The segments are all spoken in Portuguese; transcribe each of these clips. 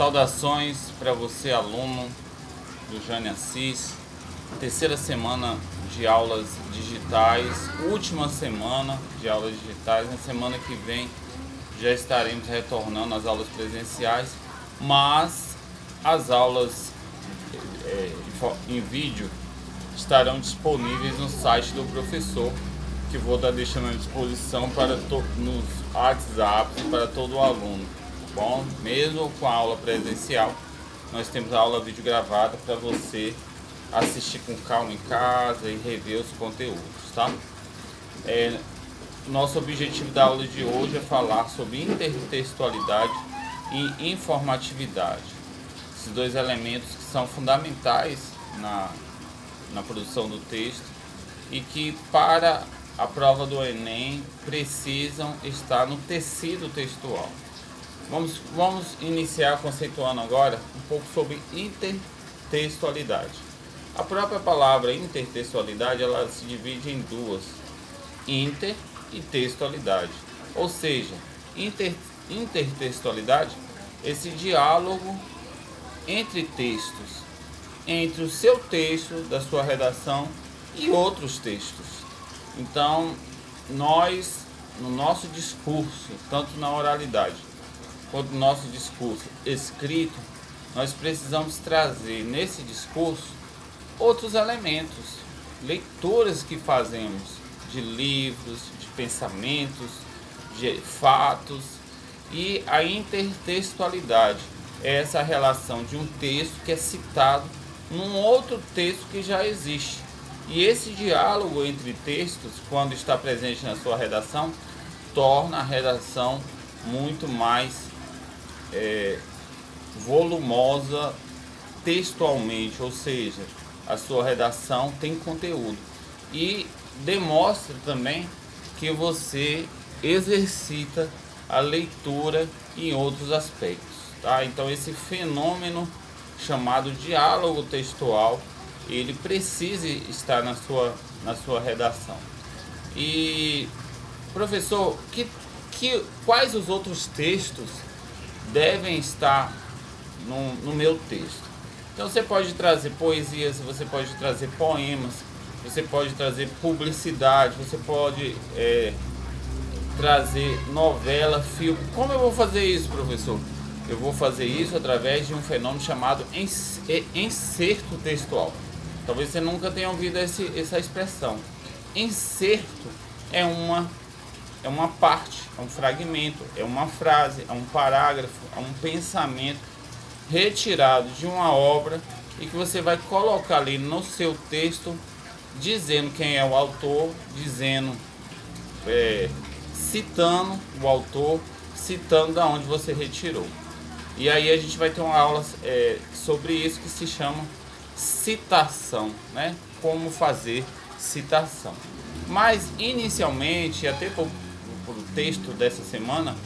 Saudações para você, aluno do Jane Assis. Terceira semana de aulas digitais, última semana de aulas digitais. Na semana que vem já estaremos retornando às aulas presenciais, mas as aulas em vídeo estarão disponíveis no site do professor, que vou estar deixando à disposição para nos WhatsApp para todo o aluno. Bom, mesmo com a aula presencial, nós temos a aula vídeo gravada para você assistir com calma em casa e rever os conteúdos, tá? Nosso objetivo da aula de hoje é falar sobre intertextualidade e informatividade. Esses dois elementos que são fundamentais na produção do texto e que para a prova do Enem precisam estar no tecido textual. Vamos iniciar conceituando agora um pouco sobre intertextualidade. A própria palavra intertextualidade ela se divide em duas: inter e textualidade. Ou seja, intertextualidade, esse diálogo entre textos, entre o seu texto, da sua redação e outros textos. Então, nós, no nosso discurso, tanto na oralidade quanto no nosso discurso escrito, nós precisamos trazer nesse discurso outros elementos, leituras que fazemos de livros, de pensamentos, de fatos. E a intertextualidade é essa relação de um texto que é citado num outro texto que já existe. E esse diálogo entre textos, quando está presente na sua redação, torna a redação muito mais volumosa textualmente, ou seja, a sua redação tem conteúdo e demonstra também que você exercita a leitura em outros aspectos, tá? Então esse fenômeno chamado diálogo textual, ele precisa estar na sua redação. E professor, quais os outros textos devem estar no meu texto? Então você pode trazer poesias, você pode trazer poemas, você pode trazer publicidade, você pode trazer novela, filme. Como eu vou fazer isso, professor? Eu vou fazer isso através de um fenômeno chamado encerto textual. Talvez você nunca tenha ouvido essa expressão. Encerto é uma parte, é um fragmento, é uma frase, é um parágrafo, é um pensamento retirado de uma obra e que você vai colocar ali no seu texto, dizendo quem é o autor, citando o autor, citando da onde você retirou. E aí a gente vai ter uma aula sobre isso que se chama citação, né? Como fazer citação. Mas inicialmente, até por texto dessa semana,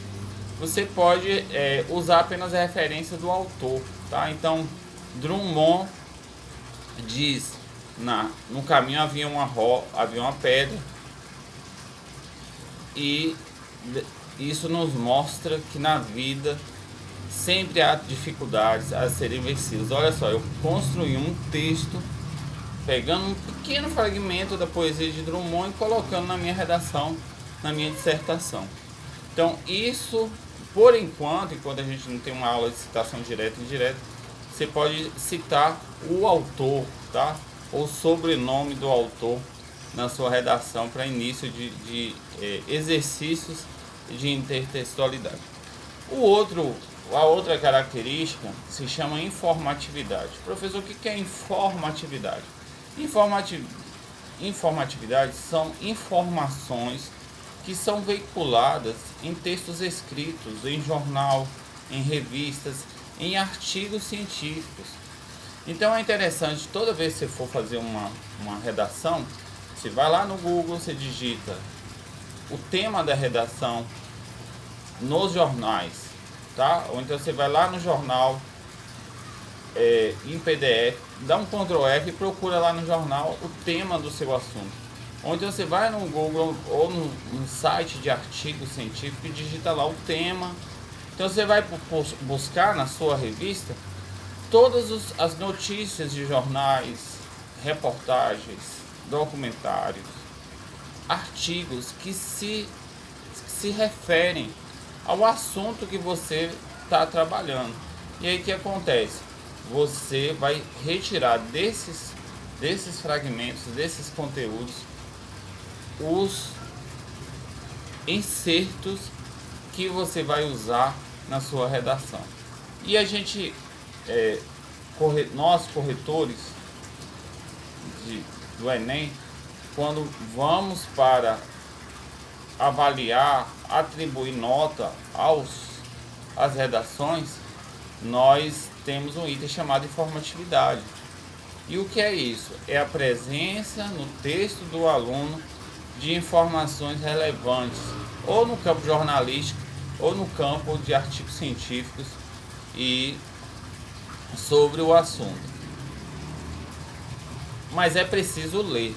você pode usar apenas a referência do autor, tá? Então, Drummond diz: no caminho havia uma pedra, e isso nos mostra que na vida sempre há dificuldades a serem vencidas. Olha só, eu construí um texto pegando um pequeno fragmento da poesia de Drummond e colocando na minha redação, na minha dissertação. Então isso, por enquanto a gente não tem uma aula de citação direta e indireta, você pode citar o autor, tá? Ou sobrenome do autor na sua redação para início de exercícios de intertextualidade. A outra característica se chama informatividade. Professor, o que é informatividade? Informatividade são informações que são veiculadas em textos escritos, em jornal, em revistas, em artigos científicos. Então é interessante, toda vez que você for fazer uma redação, você vai lá no Google, você digita o tema da redação nos jornais, tá? Ou então você vai lá no jornal em PDF, dá um Ctrl F e procura lá no jornal o tema do seu assunto. Ou então você vai no Google ou no site de artigo científico e digita lá o tema Então você vai buscar na sua revista todas as notícias de jornais, reportagens, documentários, artigos que se referem ao assunto que você está trabalhando. E aí o que acontece? Você vai retirar desses fragmentos, desses conteúdos, os encertos que você vai usar na sua redação. E a gente, nós corretores do Enem, quando vamos para avaliar, atribuir nota às redações, nós temos um item chamado informatividade. E o que é isso? É a presença no texto do aluno de informações relevantes, ou no campo jornalístico, ou no campo de artigos científicos e sobre o assunto. Mas é preciso ler,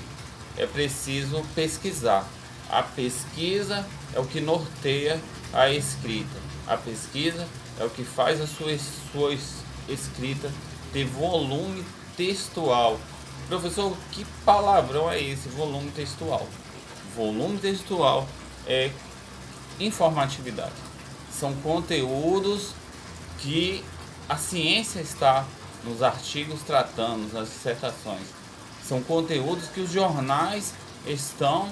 é preciso pesquisar. A pesquisa é o que norteia a escrita. A pesquisa é o que faz a sua escrita ter volume textual. Professor, que palavrão é esse, volume textual? Volume textual é informatividade. São conteúdos que a ciência está nos artigos tratando, nas dissertações. São conteúdos que os jornais estão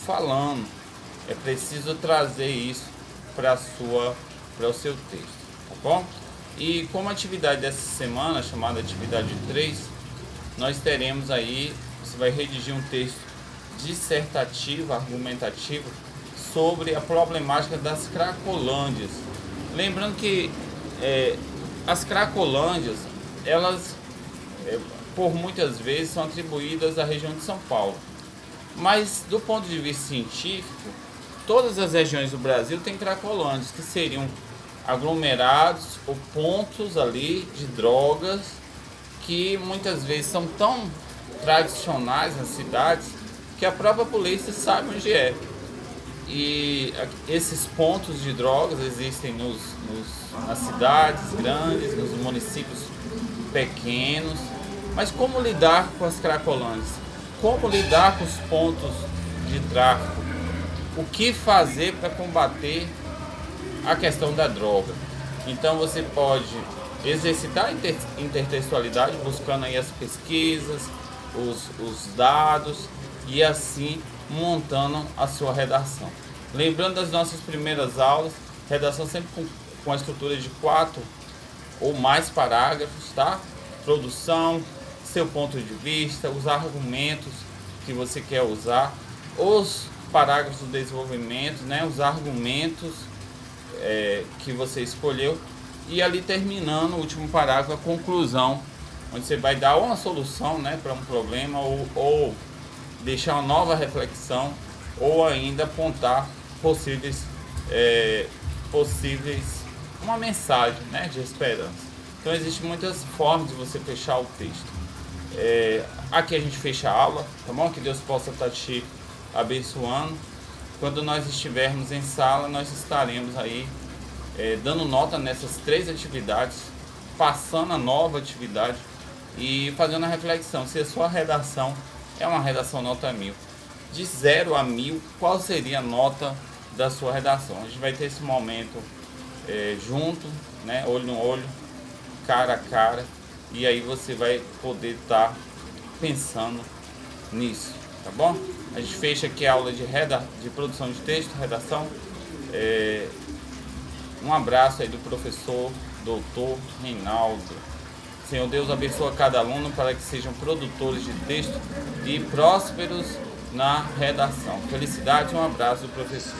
falando. É preciso trazer isso para o seu texto, tá bom? E como atividade dessa semana, chamada atividade 3, nós teremos aí, você vai redigir um texto dissertativo, argumentativo, sobre a problemática das cracolândias. Lembrando que as cracolândias, elas por muitas vezes são atribuídas à região de São Paulo. Mas do ponto de vista científico, todas as regiões do Brasil têm cracolândias, que seriam aglomerados ou pontos ali de drogas que muitas vezes são tão tradicionais nas cidades que a própria polícia sabe onde é. E esses pontos de drogas existem nas cidades grandes, nos municípios pequenos. Mas como lidar com as cracolândias? Como lidar com os pontos de tráfico? O que fazer para combater a questão da droga? Então você pode exercitar a intertextualidade, buscando aí as pesquisas, os dados, e assim montando a sua redação. Lembrando das nossas primeiras aulas, redação sempre com a estrutura de 4 ou mais parágrafos, tá? Produção, seu ponto de vista, os argumentos que você quer usar, os parágrafos do desenvolvimento, né? Os argumentos que você escolheu, e ali terminando o último parágrafo, a conclusão, onde você vai dar uma solução, né, para um problema, ou deixar uma nova reflexão, ou ainda apontar possíveis uma mensagem, né, de esperança. Então existem muitas formas de você fechar o texto. Aqui a gente fecha a aula, tá bom? Que Deus possa estar te abençoando. Quando nós estivermos em sala, nós estaremos aí dando nota nessas 3 atividades, passando a nova atividade e fazendo a reflexão se a sua redação é uma redação nota 1000. De 0 a 1000, qual seria a nota da sua redação? A gente vai ter esse momento junto, né, olho no olho, cara a cara, e aí você vai poder estar pensando nisso, tá bom? A gente fecha aqui a aula de produção de texto, redação. Um abraço aí do professor doutor Reinaldo. Senhor Deus abençoa cada aluno para que sejam produtores de texto e prósperos na redação. Felicidade, um abraço do professor.